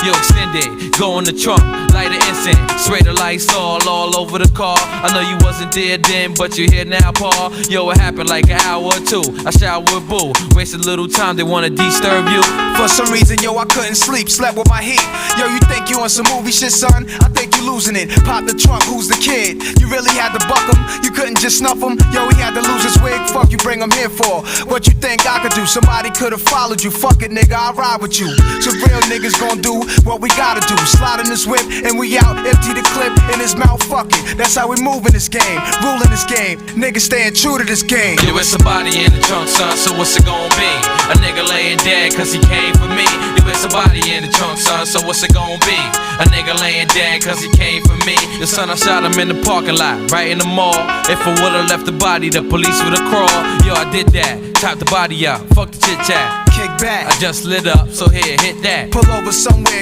Yo, extend it, go in the trunk, light an incense, spray the lights all over the car. I know you wasn't there then, but you here now, Paul. Yo, it happened like an hour or two. I showered with boo, wasted a little time, they wanna disturb you. For some reason, yo, I couldn't sleep, slept with my heat. Yo, you think you on some movie shit, son? I think you losing it. Pop the trunk, who's the kid? You really had to buck him, you couldn't just snuff him. Yo, he had to lose his wig, fuck you bring him here for. What you think I could do? Somebody could've followed you. Fuck it, nigga, I'll ride with you. So real niggas gon' do what we gotta do. Slide in this whip and we out, empty the clip in his mouth, fuck it. That's how we move in this game, ruling this game. Niggas staying true to this game. You with somebody in the trunk, son, so what's it gon' be? A nigga laying dead cause he came for me. You with somebody in the trunk, son, so what's it gon' be? A nigga laying dead cause he came for me. Your son, I shot him in the parking lot, right in the mall. If I would've left the body, the police would've crawled. Yo, I did that, chopped the body out, fuck the chit chat. Kick back, I just lit up, so here, hit that. Pull over somewhere,